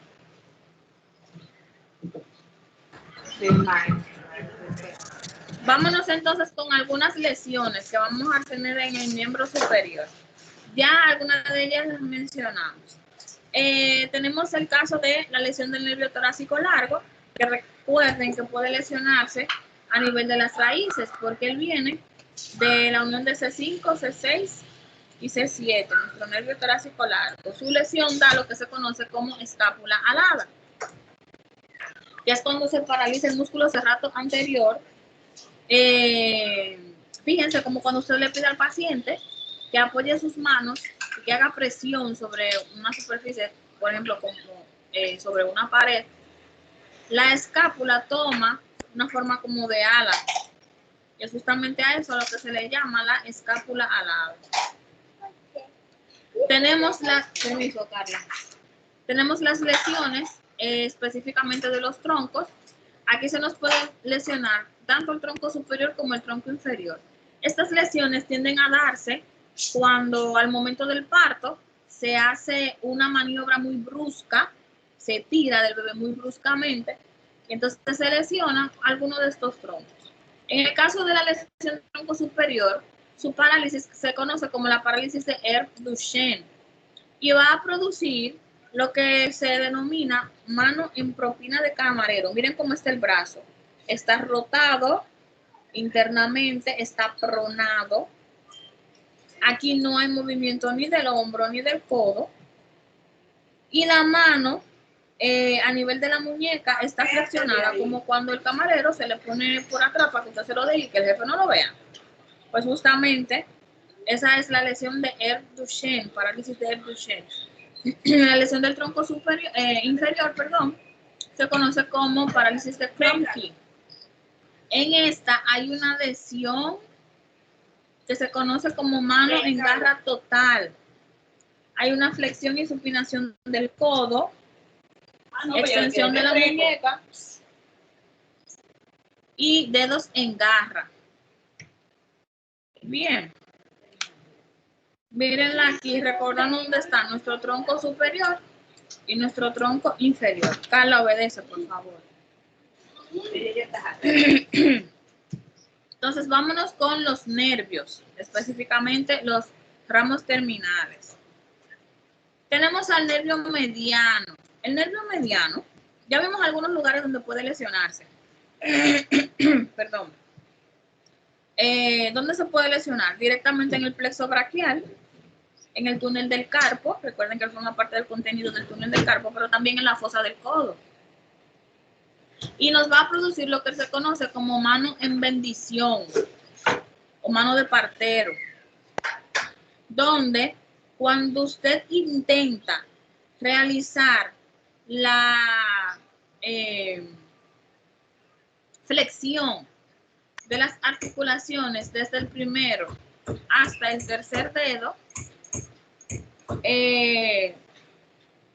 Sí, maestra. Vámonos entonces con algunas lesiones que vamos a tener en el miembro superior. Ya algunas de ellas las mencionamos. Tenemos el caso de la lesión del nervio torácico largo, que recuerden que puede lesionarse a nivel de las raíces, porque él viene de la unión de C5, C6 y C7, nuestro nervio torácico largo. Su lesión da lo que se conoce como escápula alada, que es cuando se paraliza el músculo serrato anterior. Fíjense como cuando usted le pide al paciente que apoye sus manos y que haga presión sobre una superficie, por ejemplo, como sobre una pared, la escápula toma una forma como de ala. Y es justamente a eso a lo que se le llama la escápula alada. Tenemos permiso, Carla. Tenemos las lesiones específicamente de los troncos. Aquí se nos puede lesionar tanto el tronco superior como el tronco inferior. Estas lesiones tienden a darse cuando al momento del parto se hace una maniobra muy brusca, se tira del bebé muy bruscamente, y entonces se lesiona alguno de estos troncos. En el caso de la lesión del tronco superior, su parálisis se conoce como la parálisis de Ehlers-Danlos y va a producir lo que se denomina mano en propina de camarero. Miren cómo está el brazo. Está rotado internamente, está pronado. Aquí no hay movimiento ni del hombro ni del codo. Y la mano a nivel de la muñeca está flexionada, como cuando el camarero se le pone por atrás para que usted se lo dé y que el jefe no lo vea. Pues justamente esa es la lesión de Ehlers-Danlos, parálisis de Ehlers-Danlos. La lesión del tronco inferior, se conoce como parálisis de Kremke. En esta hay una lesión que se conoce como mano en garra total. Hay una flexión y supinación del codo, extensión de la muñeca y dedos en garra. Bien. Mírenla aquí, recordando dónde está nuestro tronco superior y nuestro tronco inferior. Carla, obedece, por favor. Entonces, vámonos con los nervios, específicamente los ramos terminales. Tenemos al nervio mediano. El nervio mediano, ya vimos algunos lugares donde puede lesionarse. Perdón. ¿Dónde se puede lesionar? Directamente en el plexo braquial, en el túnel del carpo. Recuerden que forma parte del contenido del túnel del carpo, pero también en la fosa del codo. Y nos va a producir lo que se conoce como mano en bendición o mano de partero, donde cuando usted intenta realizar la flexión de las articulaciones desde el primero hasta el tercer dedo,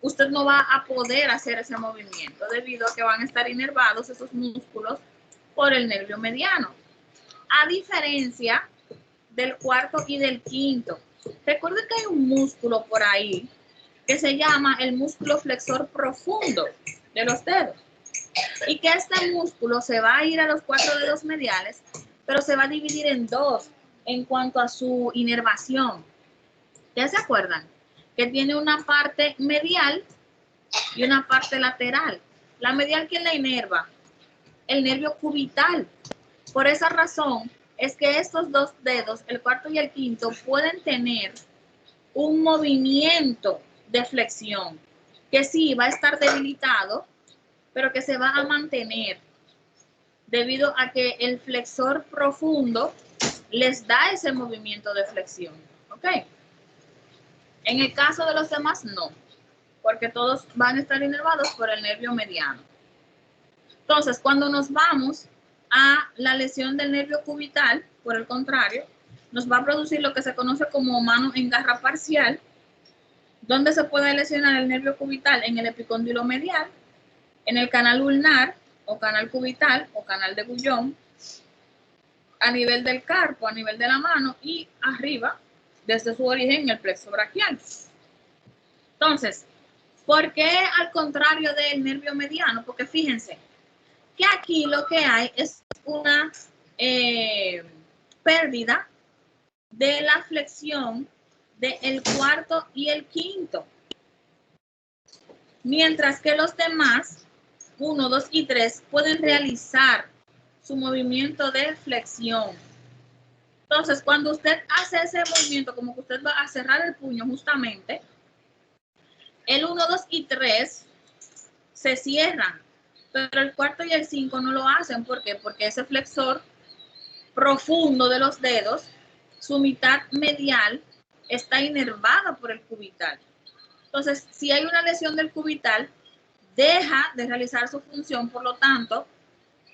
usted no va a poder hacer ese movimiento debido a que van a estar inervados esos músculos por el nervio mediano. A diferencia del cuarto y del quinto. Recuerden que hay un músculo por ahí que se llama el músculo flexor profundo de los dedos. Y que este músculo se va a ir a los 4 dedos mediales, pero se va a dividir en dos en cuanto a su inervación. ¿Ya se acuerdan? Que tiene una parte medial y una parte lateral. La medial, ¿quién la inerva? El nervio cubital. Por esa razón es que estos dos dedos, el cuarto y el quinto, pueden tener un movimiento de flexión que sí va a estar debilitado, pero que se va a mantener debido a que el flexor profundo les da ese movimiento de flexión, ¿ok? En el caso de los demás, no, porque todos van a estar inervados por el nervio mediano. Entonces, cuando nos vamos a la lesión del nervio cubital, por el contrario, nos va a producir lo que se conoce como mano en garra parcial, donde se puede lesionar el nervio cubital en el epicóndilo medial, en el canal ulnar o canal cubital o canal de Guyon, a nivel del carpo, a nivel de la mano y arriba, desde su origen, en el plexo braquial. Entonces, ¿por qué al contrario del nervio mediano? Porque fíjense que aquí lo que hay es una pérdida de la flexión del cuarto y el quinto. Mientras que los demás, 1, 2 y 3, pueden realizar su movimiento de flexión. Entonces, cuando usted hace ese movimiento, como que usted va a cerrar el puño justamente, el 1, 2 y 3 se cierran, pero el cuarto y el 5 no lo hacen. ¿Por qué? Porque ese flexor profundo de los dedos, su mitad medial, está inervada por el cubital. Entonces, si hay una lesión del cubital, deja de realizar su función, por lo tanto,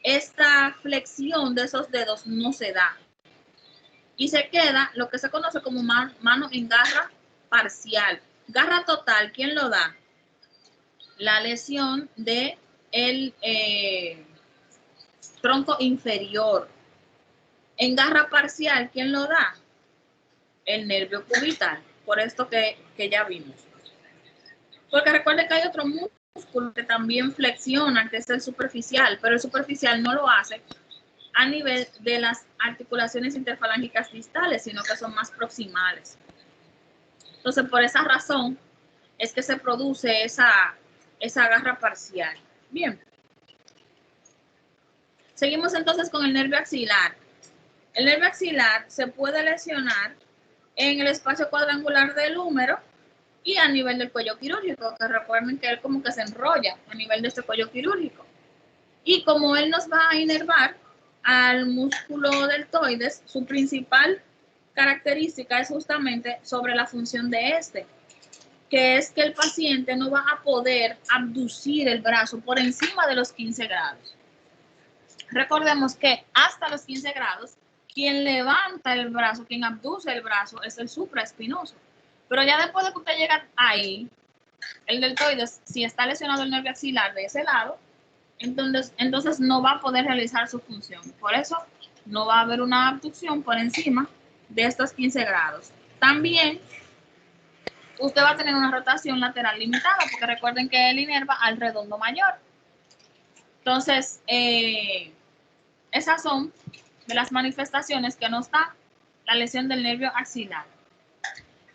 esta flexión de esos dedos no se da. Y se queda lo que se conoce como mano en garra parcial. Garra total, ¿quién lo da? La lesión del tronco inferior. En garra parcial, ¿quién lo da? El nervio cubital, por esto que ya vimos. Porque recuerden que hay otro músculo que también flexiona, que es el superficial, pero el superficial no lo hace a nivel de las articulaciones interfalángicas distales, sino que son más proximales. Entonces, por esa razón es que se produce esa garra parcial. Bien. Seguimos entonces con el nervio axilar. El nervio axilar se puede lesionar en el espacio cuadrangular del húmero y a nivel del cuello quirúrgico, que recuerden que él como que se enrolla a nivel de este cuello quirúrgico. Y como él nos va a inervar al músculo deltoides, su principal característica es justamente sobre la función de este, que es que el paciente no va a poder abducir el brazo por encima de los 15 grados. Recordemos que hasta los 15 grados, quien levanta el brazo, quien abduce el brazo, es el supraespinoso. Pero ya después de que usted llega ahí, el deltoides, si está lesionado el nervio axilar de ese lado, entonces no va a poder realizar su función. Por eso no va a haber una abducción por encima de estos 15 grados. También usted va a tener una rotación lateral limitada, porque recuerden que él inerva al redondo mayor. Entonces, esas son de las manifestaciones que nos da la lesión del nervio axilar.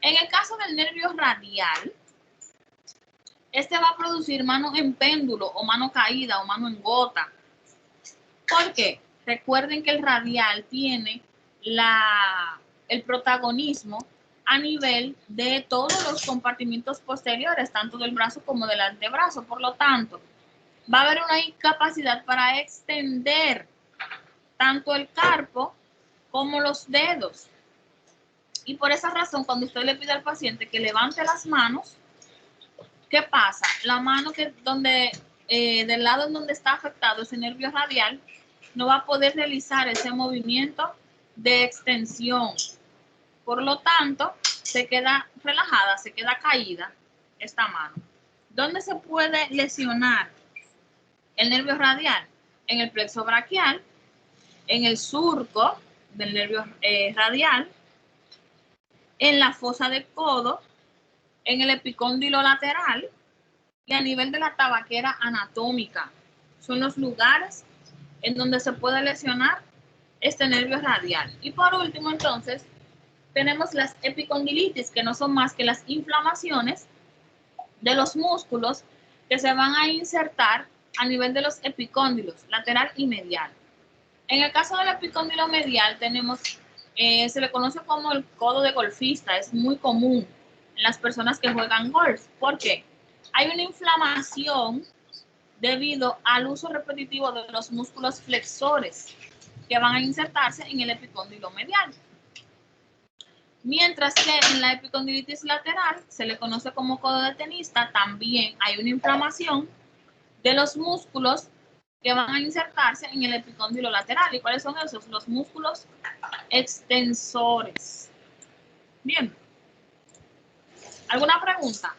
En el caso del nervio radial, este va a producir mano en péndulo o mano caída o mano en gota. ¿Por qué? Recuerden que el radial tiene el protagonismo a nivel de todos los compartimientos posteriores, tanto del brazo como del antebrazo. Por lo tanto, va a haber una incapacidad para extender tanto el carpo como los dedos. Y por esa razón, cuando usted le pide al paciente que levante las manos, ¿qué pasa? La mano del lado en donde está afectado ese nervio radial no va a poder realizar ese movimiento de extensión. Por lo tanto, se queda relajada, se queda caída esta mano. ¿Dónde se puede lesionar el nervio radial? En el plexo braquial, en el surco del nervio radial, en la fosa del codo, en el epicóndilo lateral y a nivel de la tabaquera anatómica. Son los lugares en donde se puede lesionar este nervio radial. Y por último, entonces, tenemos las epicondilitis, que no son más que las inflamaciones de los músculos que se van a insertar a nivel de los epicóndilos, lateral y medial. En el caso del epicóndilo medial tenemos, se le conoce como el codo de golfista, es muy común en las personas que juegan golf. ¿Por qué? Hay una inflamación debido al uso repetitivo de los músculos flexores que van a insertarse en el epicóndilo medial. Mientras que en la epicondilitis lateral, se le conoce como codo de tenista, también hay una inflamación de los músculos que van a insertarse en el epicóndilo lateral. ¿Y cuáles son esos? Los músculos extensores. Bien. ¿Alguna pregunta?